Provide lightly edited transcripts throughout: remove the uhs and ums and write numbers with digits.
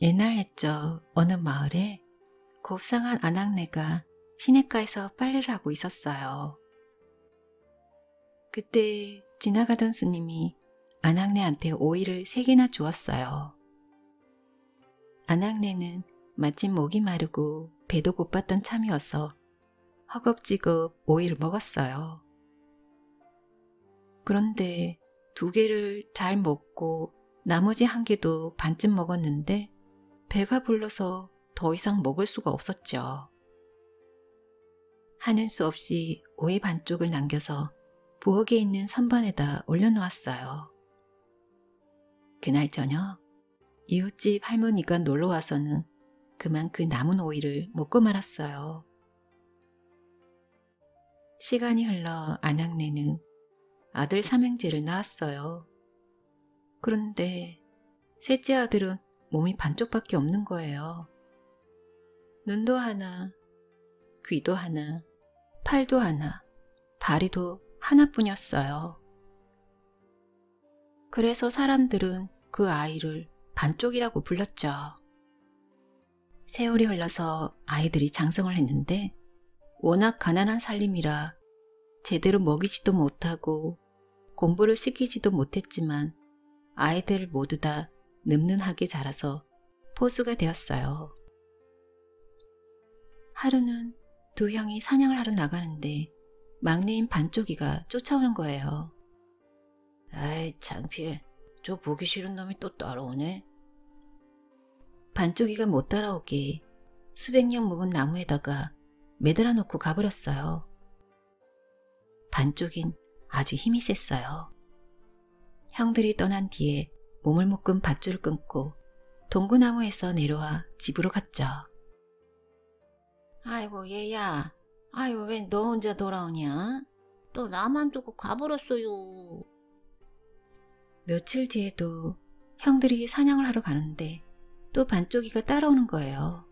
옛날 옛적 어느 마을에 곱상한 아낙네가 시냇가에서 빨래를 하고 있었어요. 그때 지나가던 스님이 아낙네한테 오이를 3개나 주었어요. 아낙네는 마침 목이 마르고 배도 고팠던 참이어서 허겁지겁 오이를 먹었어요. 그런데 2개를 잘 먹고 나머지 1개도 반쯤 먹었는데 배가 불러서 더 이상 먹을 수가 없었죠. 하는 수 없이 오이 반쪽을 남겨서 부엌에 있는 선반에다 올려놓았어요. 그날 저녁 이웃집 할머니가 놀러와서는 그만 그 남은 오이를 먹고 말았어요. 시간이 흘러 아낙네는 아들 3형제를 낳았어요. 그런데 셋째 아들은 몸이 반쪽밖에 없는 거예요. 눈도 하나, 귀도 하나, 팔도 하나, 다리도 하나뿐이었어요. 그래서 사람들은 그 아이를 반쪽이라고 불렀죠. 세월이 흘러서 아이들이 장성을 했는데 워낙 가난한 살림이라 제대로 먹이지도 못하고 공부를 시키지도 못했지만 아이들 모두 다 늠름하게 자라서 포수가 되었어요. 하루는 2 형이 사냥을 하러 나가는데 막내인 반쪽이가 쫓아오는 거예요. 아이 창피해. 저 보기 싫은 놈이 또 따라오네. 반쪽이가 못 따라오게 수백 년 묵은 나무에다가 매달아 놓고 가버렸어요. 반쪽인 아주 힘이 셌어요. 형들이 떠난 뒤에 몸을 묶은 밧줄을 끊고 동구나무에서 내려와 집으로 갔죠. 아이고 얘야, 아이고 왜 너 혼자 돌아오냐? 너 나만 두고 가버렸어요. 며칠 뒤에도 형들이 사냥을 하러 가는데 또 반쪽이가 따라오는 거예요.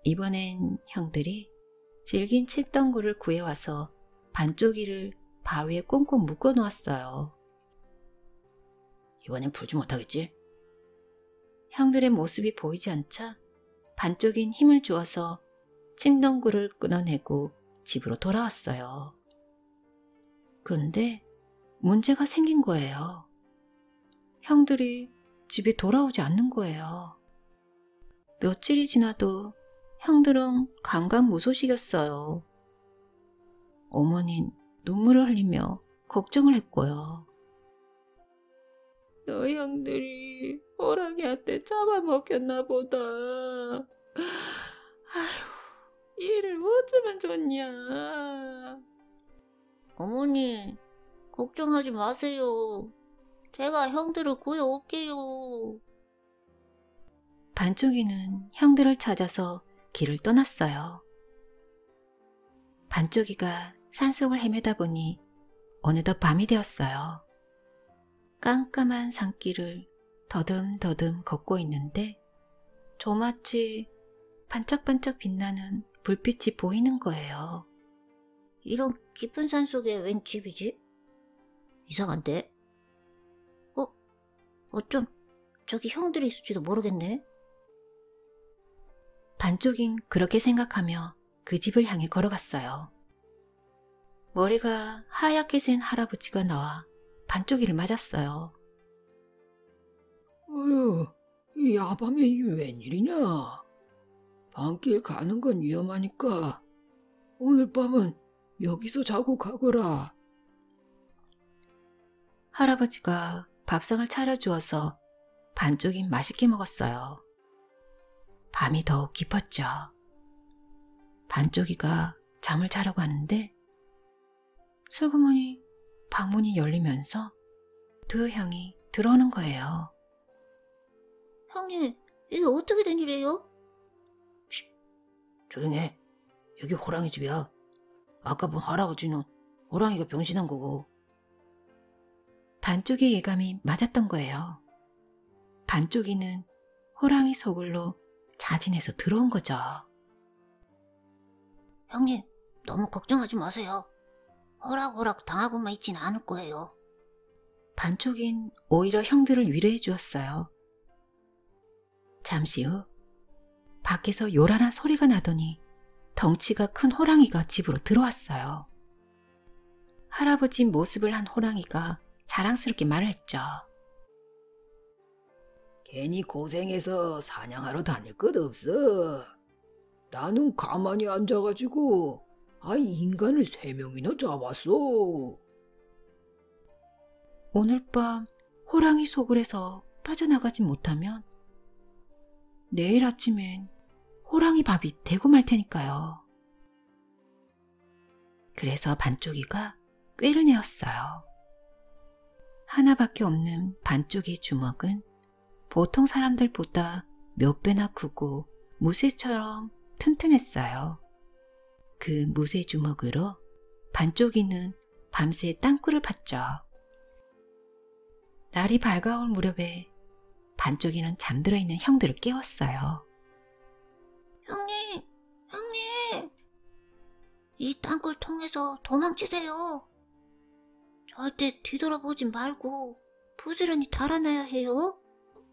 이번엔 형들이 질긴 칡덩굴을 구해와서 반쪽이를 바위에 꽁꽁 묶어 놓았어요. 이번엔 풀지 못하겠지? 형들의 모습이 보이지 않자 반쪽인 힘을 주어서 칡덩굴을 끊어내고 집으로 돌아왔어요. 그런데 문제가 생긴 거예요. 형들이 집에 돌아오지 않는 거예요. 며칠이 지나도 형들은 감감무소식이었어요. 어머닌 눈물을 흘리며 걱정을 했고요. 너 형들이 호랑이한테 잡아먹혔나 보다. 아휴, 얘를 어쩌면 좋냐. 어머니, 걱정하지 마세요. 제가 형들을 구해올게요. 반쪽이는 형들을 찾아서 길을 떠났어요. 반쪽이가 산속을 헤매다 보니 어느덧 밤이 되었어요. 깜깜한 산길을 더듬더듬 걷고 있는데 저마치 반짝반짝 빛나는 불빛이 보이는 거예요. 이런 깊은 산속에 웬 집이지? 이상한데? 어쩜 저기 형들이 있을지도 모르겠네. 반쪽인 그렇게 생각하며 그 집을 향해 걸어갔어요. 머리가 하얗게 센 할아버지가 나와 반쪽이를 맞았어요. 어휴, 이 야밤에 이게 웬일이냐? 밤길 가는 건 위험하니까 오늘 밤은 여기서 자고 가거라. 할아버지가 밥상을 차려주어서 반쪽인 맛있게 먹었어요. 밤이 더욱 깊었죠. 반쪽이가 잠을 자려고 하는데 슬그머니 방문이 열리면서 2 형이 들어오는 거예요. 형님, 이게 어떻게 된 일이에요? 쉿, 조용해. 여기 호랑이 집이야. 아까 본 할아버지는 호랑이가 변신한 거고. 반쪽이 예감이 맞았던 거예요. 반쪽이는 호랑이 소굴로 자진해서 들어온 거죠. 형님, 너무 걱정하지 마세요. 허락허락 당하고만 있진 않을 거예요. 반쪽인 오히려 형들을 위로해 주었어요. 잠시 후 밖에서 요란한 소리가 나더니 덩치가 큰 호랑이가 집으로 들어왔어요. 할아버지 모습을 한 호랑이가 자랑스럽게 말을 했죠. 괜히 고생해서 사냥하러 다닐 것 없어. 나는 가만히 앉아가지고 인간을 3명이나 잡았어. 오늘 밤 호랑이 속을 해서 빠져나가지 못하면 내일 아침엔 호랑이 밥이 되고 말 테니까요. 그래서 반쪽이가 꾀를 내었어요. 하나밖에 없는 반쪽이 주먹은 보통 사람들보다 몇 배나 크고 무쇠처럼 튼튼했어요. 그 무쇠 주먹으로 반쪽이는 밤새 땅굴을 팠죠. 날이 밝아올 무렵에 반쪽이는 잠들어 있는 형들을 깨웠어요. 형님, 이 땅굴 통해서 도망치세요. 절대 뒤돌아보지 말고 부지런히 달아나야 해요.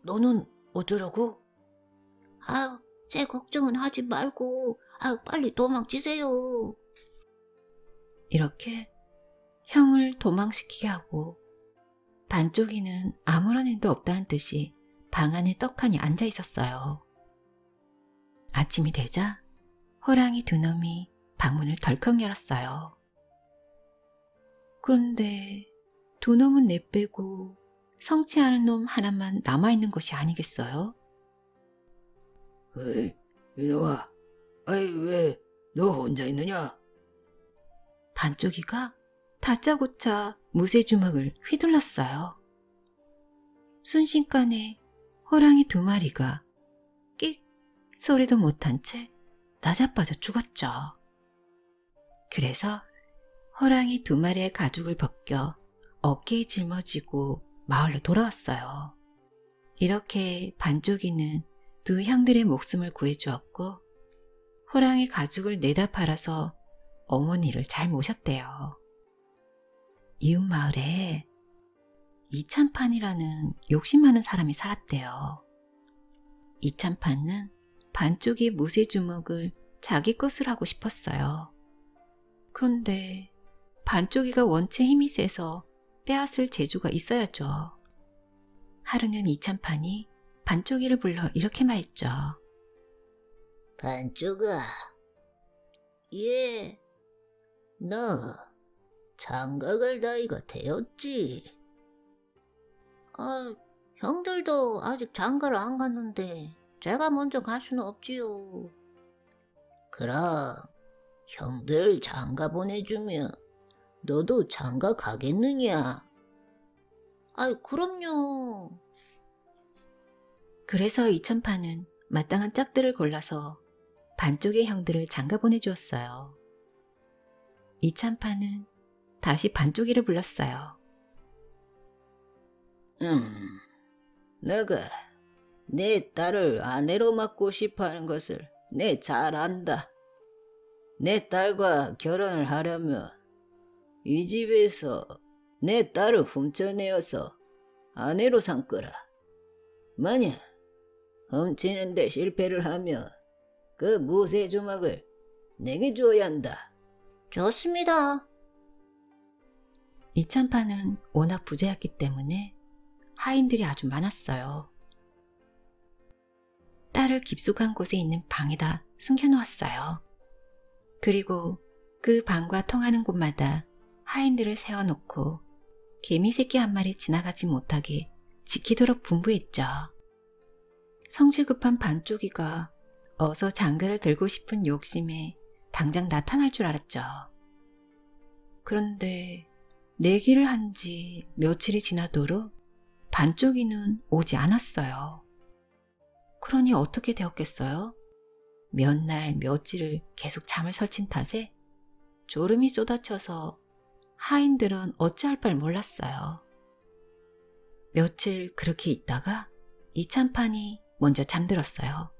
너는 어쩌라고? 제 걱정은 하지 말고 빨리 도망치세요. 이렇게 형을 도망시키게 하고 반쪽이는 아무런 일도 없다는 듯이 방 안에 떡하니 앉아 있었어요. 아침이 되자 호랑이 2놈이 방문을 덜컥 열었어요. 그런데 2놈은 내빼고 성취하는 놈 하나만 남아있는 것이 아니겠어요? 어이, 이놈아, 왜 너 혼자 있느냐? 반쪽이가 다짜고짜 무쇠 주먹을 휘둘렀어요. 순식간에 호랑이 2마리가 끽 소리도 못한 채 나자빠져 죽었죠. 그래서 호랑이 2마리의 가죽을 벗겨 어깨에 짊어지고 마을로 돌아왔어요. 이렇게 반쪽이는 2 형들의 목숨을 구해주었고 호랑이 가죽을 내다 팔아서 어머니를 잘 모셨대요. 이웃 마을에 이찬판이라는 욕심 많은 사람이 살았대요. 이찬판은 반쪽이 무쇠 주먹을 자기 것을 하고 싶었어요. 그런데 반쪽이가 원체 힘이 세서 빼앗을 재주가 있어야죠. 하루는 이찬판이 반쪽이를 불러 이렇게 말했죠. 반쪽아, 너 장가갈 나이가 되었지? 형들도 아직 장가를 안 갔는데 제가 먼저 갈 수는 없지요. 그럼 형들 장가 보내주면 너도 장가 가겠느냐? 그럼요. 그래서 이천파는 마땅한 짝들을 골라서 반쪽의 형들을 장가 보내주었어요. 이찬파는 다시 반쪽이를 불렀어요. 너가 내 딸을 아내로 맡고 싶어하는 것을 내 잘 안다. 내 딸과 결혼을 하려면 이 집에서 내 딸을 훔쳐내어서 아내로 삼거라. 만약 훔치는 데 실패를 하면 그 무쇠 주먹을 내게 줘야 한다. 좋습니다. 이찬파는 워낙 부자였기 때문에 하인들이 아주 많았어요. 딸을 깊숙한 곳에 있는 방에다 숨겨놓았어요. 그리고 그 방과 통하는 곳마다 하인들을 세워놓고 개미 새끼 한 마리 지나가지 못하게 지키도록 분부했죠. 성질 급한 반쪽이가 어서 장가를 들고 싶은 욕심에 당장 나타날 줄 알았죠. 그런데 내기를 한 지 며칠이 지나도록 반쪽이는 오지 않았어요. 그러니 어떻게 되었겠어요? 몇 날 며칠을 계속 잠을 설친 탓에 졸음이 쏟아져서 하인들은 어찌할 바를 몰랐어요. 며칠 그렇게 있다가 이찬판이 먼저 잠들었어요.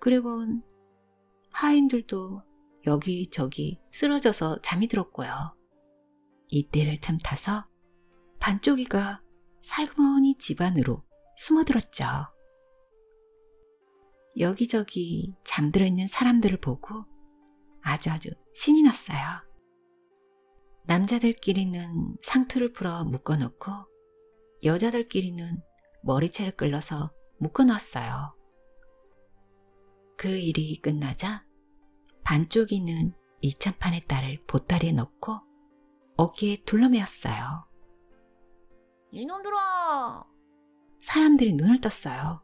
그리고는 하인들도 여기저기 쓰러져서 잠이 들었고요. 이때를 틈타서 반쪽이가 살그머니 집 안으로 숨어들었죠. 여기저기 잠들어 있는 사람들을 보고 아주 신이 났어요. 남자들끼리는 상투를 풀어 묶어놓고 여자들끼리는 머리채를 끌러서 묶어놨어요. 그 일이 끝나자 반쪽이는 이찬판의 딸을 보따리에 넣고 어깨에 둘러매었어요. 이놈들아! 사람들이 눈을 떴어요.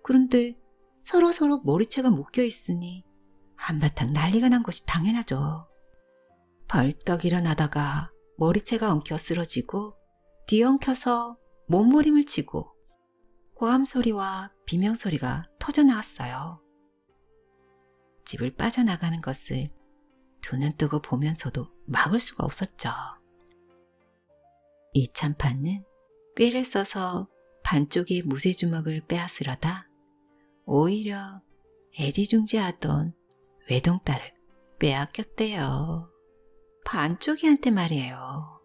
그런데 서로 머리채가 묶여 있으니 한바탕 난리가 난 것이 당연하죠. 벌떡 일어나다가 머리채가 엉켜 쓰러지고 뒤엉켜서 몸부림을 치고 고함소리와 비명소리가 터져나왔어요. 집을 빠져나가는 것을 두 눈 뜨고 보면서도 막을 수가 없었죠. 이찬판은 꾀를 써서 반쪽의 무쇠주먹을 빼앗으려다 오히려 애지중지하던 외동딸을 빼앗겼대요. 반쪽이한테 말이에요.